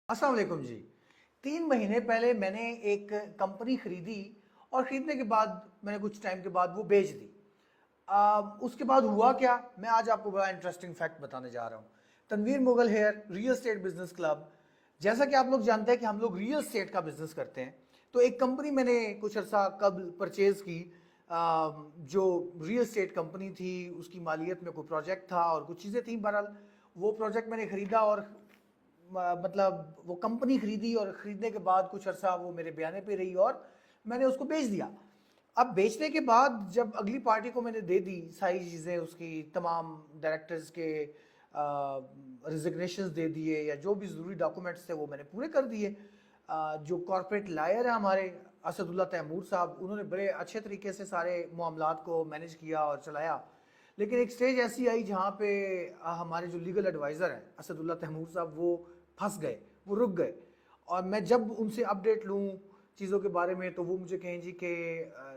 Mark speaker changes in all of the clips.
Speaker 1: अस्सलाम वालेकुम जी। 3 महीने पहले मैंने एक कंपनी खरीदी और खरीदने के बाद मैंने कुछ टाइम के बाद वो बेच दी। उसके बाद हुआ क्या, मैं आज आपको बड़ा इंटरेस्टिंग फैक्ट बताने जा रहा हूँ। Tanveer Mughal here real estate business club, जैसा कि आप लोग जानते हैं कि हम लोग रियल एस्टेट का बिजनेस करते हैं, तो एक कंपनी मैंने कुछ अर्सा कबल परचेज की, जो रियल एस्टेट कंपनी थी। उसकी मालियत में कोई प्रोजेक्ट था और कुछ चीज़ें थी। बहरहाल वो प्रोजेक्ट मैंने ख़रीदा और मतलब वो कंपनी खरीदी, और ख़रीदने के बाद कुछ अर्सा वो मेरे बयाने पे रही और मैंने उसको बेच दिया। अब बेचने के बाद जब अगली पार्टी को मैंने दे दी सारी चीज़ें, उसकी तमाम डायरेक्टर्स के रिजिग्नेशंस दे दिए, या जो भी ज़रूरी डॉक्यूमेंट्स थे वो मैंने पूरे कर दिए। जो कॉर्पोरेट लायर है हमारे असदुल्ला तैमूर साहब, उन्होंने बड़े अच्छे तरीके से सारे मामलात को मैनेज किया और चलाया। लेकिन एक स्टेज ऐसी आई जहाँ पे हमारे जो लीगल एडवाइज़र हैं असदुल्ला तैमूर साहब, वो फंस गए, वो रुक गए। और मैं जब उनसे अपडेट लूँ चीज़ों के बारे में तो वो मुझे कहें जी कि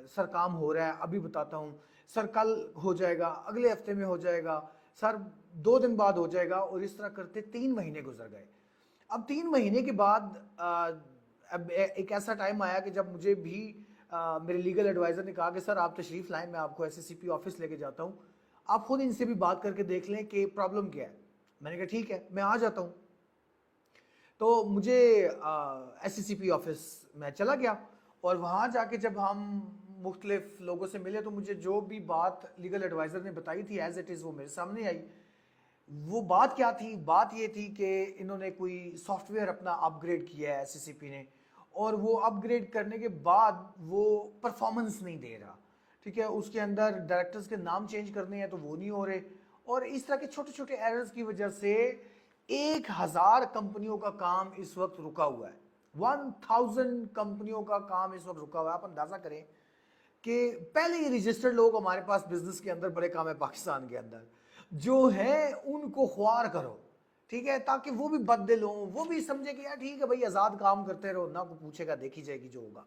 Speaker 1: सर काम हो रहा है, अभी बताता हूँ, सर कल हो जाएगा, अगले हफ्ते में हो जाएगा, सर 2 दिन बाद हो जाएगा। और इस तरह करते 3 महीने गुजर गए। अब 3 महीने के बाद अब एक ऐसा टाइम आया कि जब मुझे भी मेरे लीगल एडवाइज़र ने कहा कि सर आप तशरीफ़ लाएं, मैं आपको SCCP ऑफिस लेके जाता हूँ, आप खुद इनसे भी बात करके देख लें कि प्रॉब्लम क्या है। मैंने कहा ठीक है, मैं आ जाता हूँ। तो मुझे SCCP ऑफिस में चला गया, और वहाँ जाके जब हम मुख्तलिफ लोगों से मिले तो मुझे जो भी बात लीगल एडवाइज़र ने बताई थी एज इट इज़ वो मेरे सामने आई। वो बात क्या थी? बात ये थी कि इन्होंने कोई सॉफ्टवेयर अपना अपग्रेड किया है SCCP ने, और वो अपग्रेड करने के बाद वो परफॉर्मेंस नहीं दे रहा। ठीक है, उसके अंदर डायरेक्टर्स के नाम चेंज करने हैं तो वो नहीं हो रहे, और इस तरह के छोटे छोटे एरर्स की वजह से 1000 कंपनियों का काम इस वक्त रुका हुआ है। 1000 कंपनियों का काम इस वक्त रुका हुआ है। आप अंदाजा करें कि पहले ये रजिस्टर्ड लोग हमारे पास बिजनेस के अंदर बड़े काम है पाकिस्तान के अंदर, जो है उनको ख्वार करो, ठीक है, ताकि वो भी बददिल हों, वो भी समझे कि यार ठीक है भाई, आज़ाद काम करते रहो, ना कोई पूछेगा, देखी जाएगी जो होगा।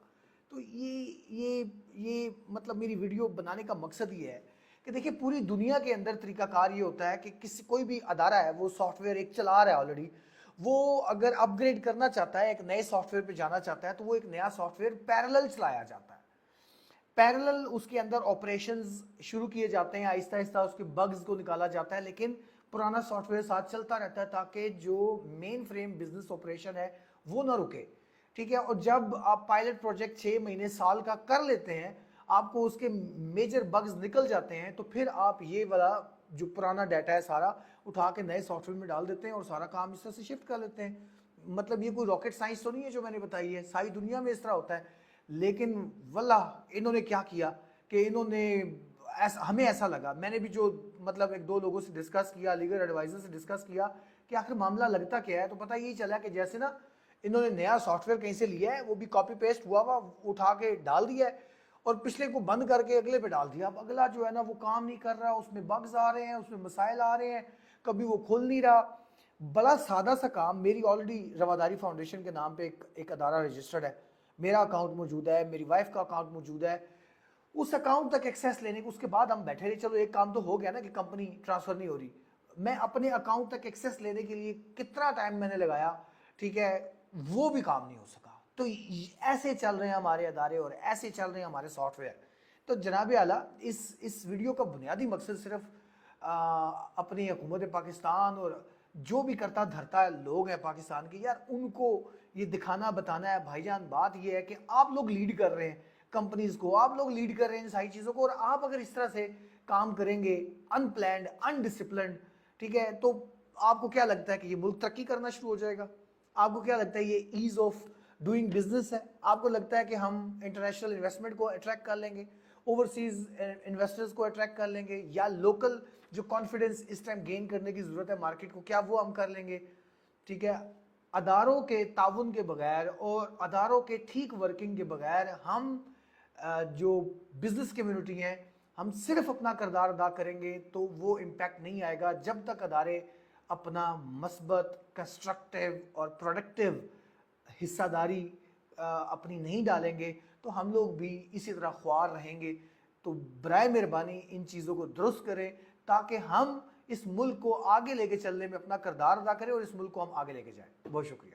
Speaker 1: तो ये मतलब मेरी वीडियो बनाने का मकसद ये है कि देखिए पूरी दुनिया के अंदर तरीकाकार ये होता है कि किसी कोई भी अदारा है, वो सॉफ्टवेयर एक चला रहा है ऑलरेडी, वो अगर अपग्रेड करना चाहता है, एक नए सॉफ्टवेयर पे जाना चाहता है, तो वो एक नया सॉफ्टवेयर पैरेलल चलाया जाता है। पैरेलल उसके अंदर ऑपरेशंस शुरू किए जाते हैं, आहिस्ता आहिस्ता उसके बग्स को निकाला जाता है, लेकिन पुराना सॉफ्टवेयर साथ चलता रहता है ताकि जो मेन फ्रेम बिजनेस ऑपरेशन है वो ना रुके। ठीक है, और जब आप पायलट प्रोजेक्ट 6 महीने साल का कर लेते हैं, आपको उसके मेजर बग्स निकल जाते हैं, तो फिर आप ये वाला जो पुराना डाटा है सारा उठा के नए सॉफ्टवेयर में डाल देते हैं और सारा काम इस तरह से शिफ्ट कर लेते हैं। मतलब ये कोई रॉकेट साइंस तो नहीं है जो मैंने बताई है, सारी दुनिया में इस तरह होता है। लेकिन वल्लाह इन्होंने क्या किया कि इन्होंने हमें ऐसा लगा, मैंने भी जो मतलब 1-2 लोगों से डिस्कस किया, लीगल एडवाइजर से डिस्कस किया कि आखिर मामला लगता क्या है, तो पता यही चला कि जैसे ना इन्होंने नया सॉफ्टवेयर कहीं से लिया है, वो भी कॉपी पेस्ट हुआ हुआ उठा के डाल दिया है, और पिछले को बंद करके अगले पे डाल दिया। अब अगला जो है ना वो काम नहीं कर रहा, उसमें बग्स आ रहे हैं, उसमें मसाइल आ रहे हैं, कभी वो खुल नहीं रहा। बड़ा सादा सा काम। मेरी ऑलरेडी रवादारी फाउंडेशन के नाम पे एक अदारा रजिस्टर्ड है, मेरा अकाउंट मौजूद है, मेरी वाइफ का अकाउंट मौजूद है। उस अकाउंट तक एक्सेस लेने के उसके बाद हम बैठे रहे, चलो एक काम तो हो गया ना कि कंपनी ट्रांसफर नहीं हो रही। मैं अपने अकाउंट तक एक्सेस लेने के लिए कितना टाइम मैंने लगाया, ठीक है, वो भी काम नहीं हो सका। तो ऐसे चल रहे हैं हमारे अदारे और ऐसे चल रहे हैं हमारे सॉफ्टवेयर। तो जनाब आला, इस वीडियो का बुनियादी मकसद सिर्फ अपनी हुकूमत पाकिस्तान और जो भी करता धरता लोग हैं पाकिस्तान के, यार उनको ये दिखाना बताना है। भाईजान बात ये है कि आप लोग लीड कर रहे हैं कंपनीज को, आप लोग लीड कर रहे हैं इन सारी चीज़ों को, और आप अगर इस तरह से काम करेंगे अनप्लैंड, अनडिसिप्लिन्ड, ठीक है, तो आपको क्या लगता है कि ये मुल्क तरक्की करना शुरू हो जाएगा? आपको क्या लगता है ये ईज ऑफ डूइंग बिजनेस है? आपको लगता है कि हम इंटरनेशनल इन्वेस्टमेंट को अट्रैक्ट कर लेंगे, ओवरसीज इन्वेस्टर्स को अट्रैक्ट कर लेंगे, या लोकल जो कॉन्फिडेंस इस टाइम गेन करने की ज़रूरत है मार्केट को, क्या वो हम कर लेंगे? ठीक है, अदारों के ताउन के बगैर और अदारों के ठीक वर्किंग के बगैर हम जो बिजनेस कम्युनिटी हैं, हम सिर्फ अपना किरदार अदा करेंगे तो वो इम्पैक्ट नहीं आएगा जब तक अदारे अपना मस्बत, कंस्ट्रक्टिव और प्रोडक्टिव हिस्सादारी अपनी नहीं डालेंगे, तो हम लोग भी इसी तरह ख्वार रहेंगे। तो बराए मेहरबानी इन चीज़ों को दुरुस्त करें ताकि हम इस मुल्क को आगे लेके चलने में अपना किरदार अदा करें और इस मुल्क को हम आगे लेके जाएं। बहुत शुक्रिया।